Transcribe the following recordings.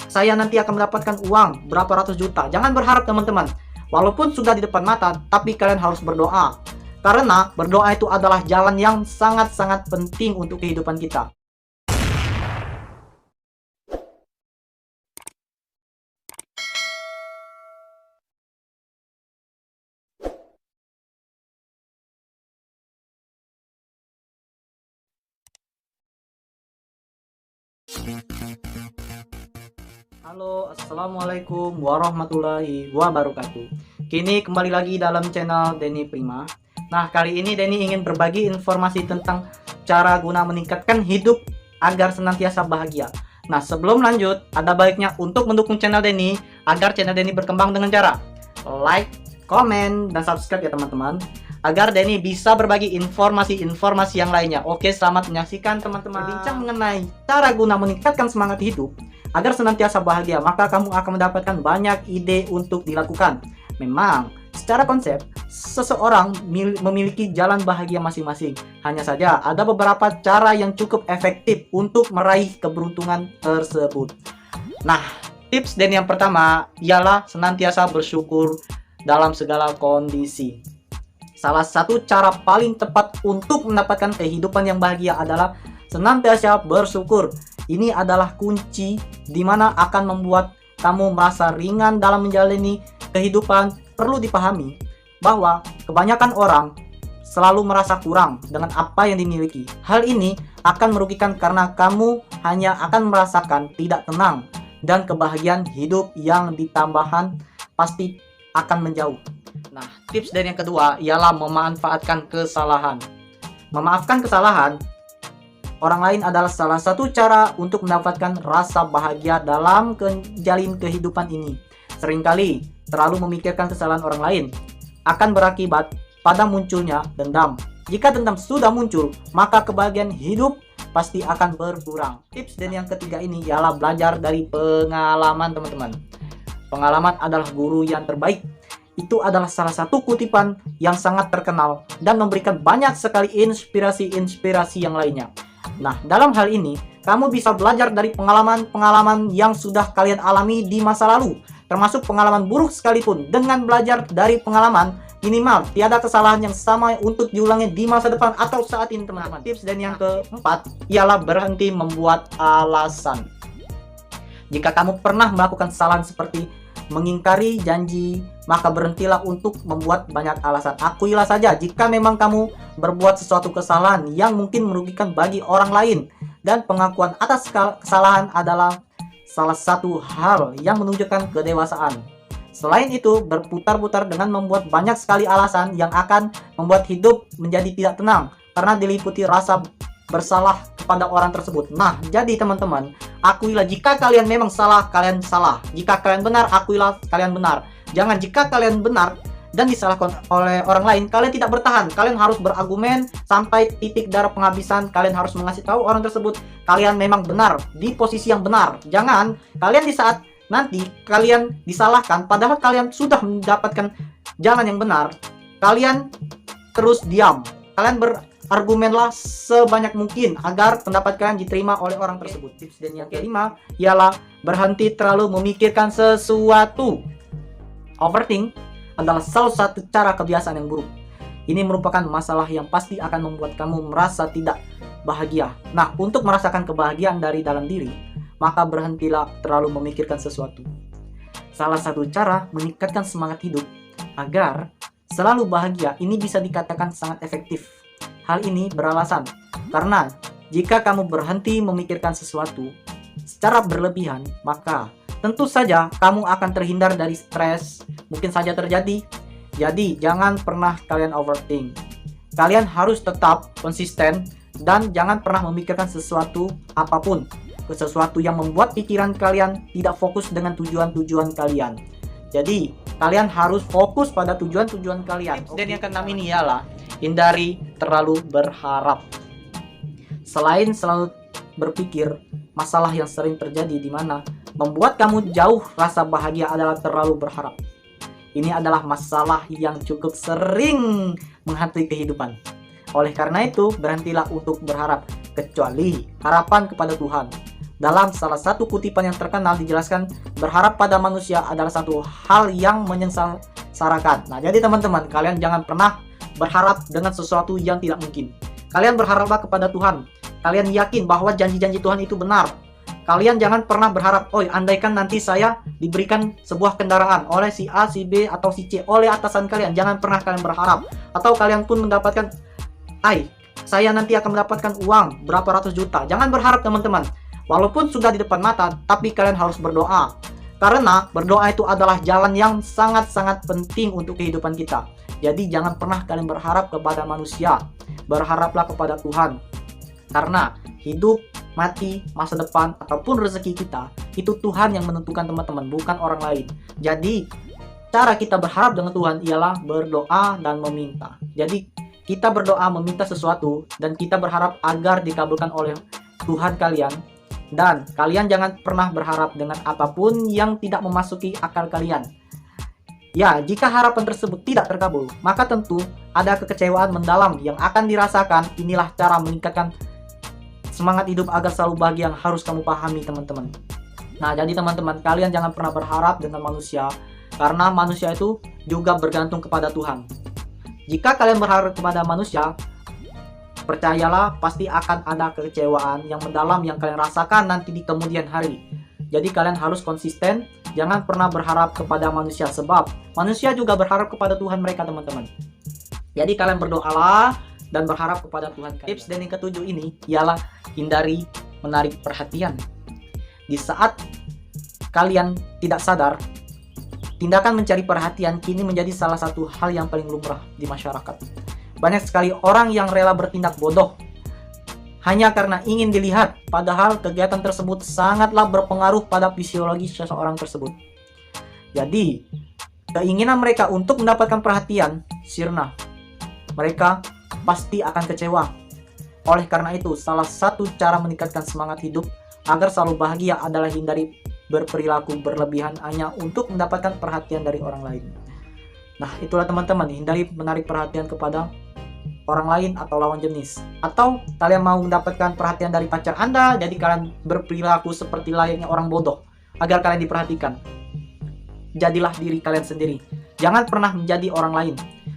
saya nanti akan mendapatkan uang berapa ratus juta. Jangan berharap teman-teman. Walaupun sudah di depan mata, tapi kalian harus berdoa. Karena berdoa itu adalah jalan yang sangat-sangat penting untuk kehidupan kita. Halo, assalamualaikum warahmatullahi wabarakatuh. Kini kembali lagi dalam channel Denny Prima. Nah, kali ini Denny ingin berbagi informasi tentang cara guna meningkatkan hidup agar senantiasa bahagia. Nah, sebelum lanjut, ada baiknya untuk mendukung channel Denny agar channel Denny berkembang dengan cara like, komen, dan subscribe ya teman-teman, agar Denny bisa berbagi informasi-informasi yang lainnya. Oke, selamat menyaksikan teman-teman. Berbincang mengenai cara guna meningkatkan semangat hidup agar senantiasa bahagia, maka kamu akan mendapatkan banyak ide untuk dilakukan. Memang, secara konsep, seseorang memiliki jalan bahagia masing-masing. Hanya saja, ada beberapa cara yang cukup efektif untuk meraih keberuntungan tersebut. Nah, tips dan yang pertama ialah senantiasa bersyukur dalam segala kondisi. Salah satu cara paling tepat untuk mendapatkan kehidupan yang bahagia adalah senantiasa bersyukur. Ini adalah kunci di mana akan membuat kamu merasa ringan dalam menjalani kehidupan. Perlu dipahami bahwa kebanyakan orang selalu merasa kurang dengan apa yang dimiliki. Hal ini akan merugikan karena kamu hanya akan merasakan tidak tenang dan kebahagiaan hidup yang ditambahkan pasti akan menjauh. Nah, tips dan yang kedua ialah memanfaatkan kesalahan. Memaafkan kesalahan orang lain adalah salah satu cara untuk mendapatkan rasa bahagia dalam menjalin kehidupan ini. Seringkali terlalu memikirkan kesalahan orang lain akan berakibat pada munculnya dendam. Jika dendam sudah muncul, maka kebahagiaan hidup pasti akan berkurang. Tips dan yang ketiga ini ialah belajar dari pengalaman teman-teman. Pengalaman adalah guru yang terbaik. Itu adalah salah satu kutipan yang sangat terkenal dan memberikan banyak sekali inspirasi-inspirasi yang lainnya. Nah, dalam hal ini, kamu bisa belajar dari pengalaman-pengalaman yang sudah kalian alami di masa lalu, termasuk pengalaman buruk sekalipun. Dengan belajar dari pengalaman, minimal tiada kesalahan yang sama untuk diulangi di masa depan atau saat ini, teman-teman. Tips dan yang keempat ialah berhenti membuat alasan. Jika kamu pernah melakukan kesalahan seperti mengingkari janji, maka berhentilah untuk membuat banyak alasan. Akuilah saja jika memang kamu berbuat sesuatu kesalahan yang mungkin merugikan bagi orang lain, dan pengakuan atas kesalahan adalah salah satu hal yang menunjukkan kedewasaan. Selain itu, berputar-putar dengan membuat banyak sekali alasan yang akan membuat hidup menjadi tidak tenang karena diliputi rasa bersalah kepada orang tersebut. Nah, jadi teman-teman, akuilah jika kalian memang salah, kalian salah. Jika kalian benar, akuilah kalian benar. Jangan jika kalian benar dan disalahkan oleh orang lain, kalian tidak bertahan. Kalian harus berargumen sampai titik darah penghabisan. Kalian harus mengasih tahu orang tersebut kalian memang benar, di posisi yang benar. Jangan kalian di saat nanti kalian disalahkan padahal kalian sudah mendapatkan jalan yang benar, kalian terus diam. Kalian berargumenlah sebanyak mungkin agar pendapat kalian diterima oleh orang tersebut. Tips dan yang kelima ialah berhenti terlalu memikirkan sesuatu. Overthink adalah salah satu cara kebiasaan yang buruk. Ini merupakan masalah yang pasti akan membuat kamu merasa tidak bahagia. Nah, untuk merasakan kebahagiaan dari dalam diri, maka berhentilah terlalu memikirkan sesuatu. Salah satu cara meningkatkan semangat hidup agar selalu bahagia ini bisa dikatakan sangat efektif. Hal ini beralasan karena jika kamu berhenti memikirkan sesuatu secara berlebihan, maka tentu saja kamu akan terhindar dari stres. Mungkin saja terjadi. Jadi jangan pernah kalian overthink. Kalian harus tetap konsisten dan jangan pernah memikirkan sesuatu apapun, sesuatu yang membuat pikiran kalian tidak fokus dengan tujuan-tujuan kalian. Jadi kalian harus fokus pada tujuan-tujuan kalian. Dan yang keenam ini ialah hindari terlalu berharap. Selain selalu berpikir, masalah yang sering terjadi di mana membuat kamu jauh rasa bahagia adalah terlalu berharap. Ini adalah masalah yang cukup sering menghantui kehidupan. Oleh karena itu, berhentilah untuk berharap, kecuali harapan kepada Tuhan. Dalam salah satu kutipan yang terkenal dijelaskan, berharap pada manusia adalah satu hal yang menyengsarakan. Nah, jadi teman-teman, kalian jangan pernah berharap dengan sesuatu yang tidak mungkin. Kalian berharaplah kepada Tuhan. Kalian yakin bahwa janji-janji Tuhan itu benar. Kalian jangan pernah berharap, oh andaikan nanti saya diberikan sebuah kendaraan oleh si A, si B, atau si C, oleh atasan kalian. Jangan pernah kalian berharap. Atau kalian pun mendapatkan, saya nanti akan mendapatkan uang berapa ratus juta. Jangan berharap teman-teman. Walaupun sudah di depan mata, tapi kalian harus berdoa. Karena berdoa itu adalah jalan yang sangat-sangat penting untuk kehidupan kita. Jadi jangan pernah kalian berharap kepada manusia. Berharaplah kepada Tuhan. Karena hidup, mati, masa depan, ataupun rezeki kita, itu Tuhan yang menentukan teman-teman, bukan orang lain. Jadi, cara kita berharap dengan Tuhan ialah berdoa dan meminta. Jadi, kita berdoa meminta sesuatu, dan kita berharap agar dikabulkan oleh Tuhan kalian. Dan kalian jangan pernah berharap dengan apapun yang tidak memasuki akal kalian. Ya, jika harapan tersebut tidak terkabul, maka tentu ada kekecewaan mendalam yang akan dirasakan. Inilah cara meningkatkan semangat hidup agar selalu bahagia yang harus kamu pahami teman-teman. Nah, jadi teman-teman, kalian jangan pernah berharap dengan manusia, karena manusia itu juga bergantung kepada Tuhan. Jika kalian berharap kepada manusia, percayalah pasti akan ada kekecewaan yang mendalam yang kalian rasakan nanti di kemudian hari. Jadi kalian harus konsisten, jangan pernah berharap kepada manusia, sebab manusia juga berharap kepada Tuhan mereka teman-teman. Jadi kalian berdoalah dan berharap kepada Tuhan. Tips dan yang ketujuh ini ialah hindari menarik perhatian. Di saat kalian tidak sadar, tindakan mencari perhatian kini menjadi salah satu hal yang paling lumrah di masyarakat. Banyak sekali orang yang rela bertindak bodoh hanya karena ingin dilihat, padahal kegiatan tersebut sangatlah berpengaruh pada fisiologi seseorang tersebut. Jadi, keinginan mereka untuk mendapatkan perhatian sirna. Mereka pasti akan kecewa. Oleh karena itu, salah satu cara meningkatkan semangat hidup agar selalu bahagia adalah hindari berperilaku berlebihan hanya untuk mendapatkan perhatian dari orang lain. Nah, itulah teman-teman, hindari menarik perhatian kepada orang lain atau lawan jenis. Atau kalian mau mendapatkan perhatian dari pacar Anda, jadi kalian berperilaku seperti layaknya orang bodoh agar kalian diperhatikan. Jadilah diri kalian sendiri. Jangan pernah menjadi orang lain,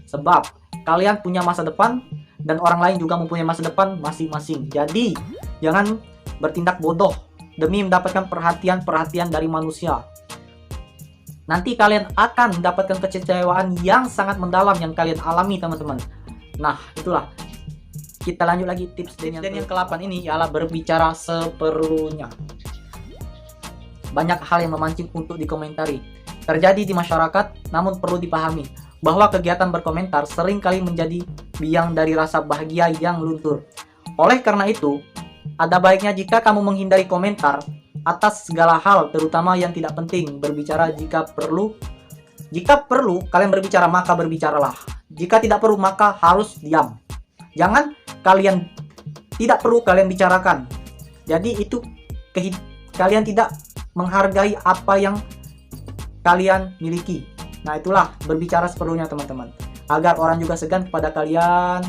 sebab kalian punya masa depan dan orang lain juga mempunyai masa depan masing-masing. Jadi, jangan bertindak bodoh demi mendapatkan perhatian dari manusia. Nanti kalian akan mendapatkan kekecewaan yang sangat mendalam yang kalian alami teman-teman. Nah, itulah. Kita lanjut lagi tips dan yang ke-8 ini ialah berbicara seperlunya. Banyak hal yang memancing untuk dikomentari terjadi di masyarakat, namun perlu dipahami bahwa kegiatan berkomentar seringkali menjadi biang dari rasa bahagia yang luntur. Oleh karena itu, ada baiknya jika kamu menghindari komentar atas segala hal, terutama yang tidak penting. Berbicara jika perlu. Jika perlu kalian berbicara, maka berbicaralah. Jika tidak perlu, maka harus diam. Jangan tidak perlu kalian bicarakan. Jadi itu kalian tidak menghargai apa yang kalian miliki. Nah, itulah berbicara seperlunya teman-teman, agar orang juga segan kepada kalian.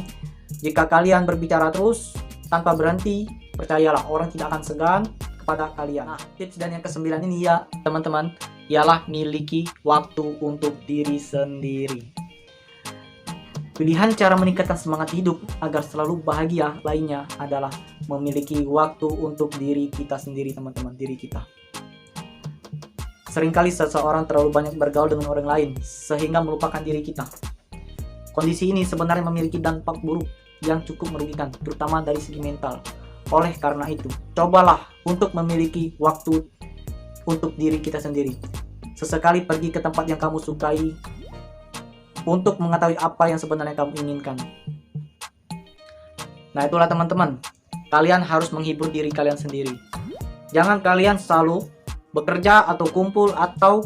Jika kalian berbicara terus tanpa berhenti, percayalah orang tidak akan segan kepada kalian. Nah, tips dan yang ke-9 ini ya teman-teman, ialah miliki waktu untuk diri sendiri. Pilihan cara meningkatkan semangat hidup agar selalu bahagia lainnya adalah memiliki waktu untuk diri kita sendiri teman-teman, diri kita. Seringkali seseorang terlalu banyak bergaul dengan orang lain sehingga melupakan diri kita. Kondisi ini sebenarnya memiliki dampak buruk yang cukup merugikan, terutama dari segi mental. Oleh karena itu, cobalah untuk memiliki waktu untuk diri kita sendiri. Sesekali pergi ke tempat yang kamu sukai untuk mengetahui apa yang sebenarnya kamu inginkan. Nah, itulah teman-teman, kalian harus menghibur diri kalian sendiri. Jangan kalian selalu bekerja atau kumpul atau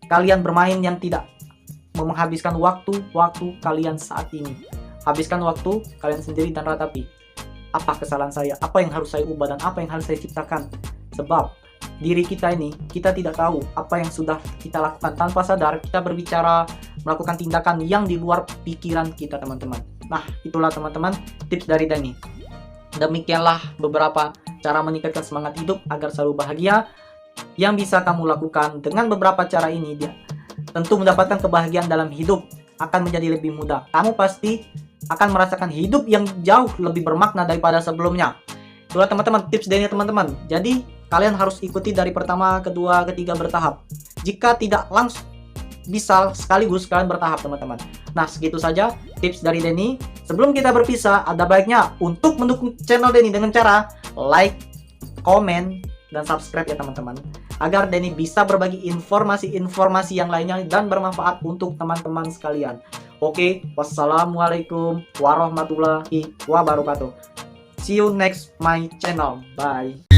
kalian bermain yang tidak menghabiskan waktu kalian saat ini. Habiskan waktu kalian sendiri dan ratapi apa kesalahan saya, apa yang harus saya ubah dan apa yang harus saya ciptakan. Sebab diri kita ini, kita tidak tahu apa yang sudah kita lakukan. Tanpa sadar kita berbicara, melakukan tindakan yang di luar pikiran kita teman-teman. Nah, itulah teman-teman tips dari Dani. Demikianlah beberapa cara meningkatkan semangat hidup agar selalu bahagia yang bisa kamu lakukan dengan beberapa cara ini dia tentu mendapatkan kebahagiaan dalam hidup akan menjadi lebih mudah. Kamu pasti akan merasakan hidup yang jauh lebih bermakna daripada sebelumnya. Itulah teman-teman tips dari teman-teman. Jadi kalian harus ikuti dari pertama, kedua, ketiga bertahap. Jika tidak langsung bisa sekaligus kalian bertahap teman-teman. Nah segitu saja tips dari Denny. Sebelum kita berpisah, ada baiknya untuk mendukung channel Denny dengan cara like, komen, dan subscribe ya teman-teman, agar Denny bisa berbagi informasi-informasi yang lainnya dan bermanfaat untuk teman-teman sekalian. Oke, wassalamualaikum warahmatullahi wabarakatuh. See you next my channel. Bye.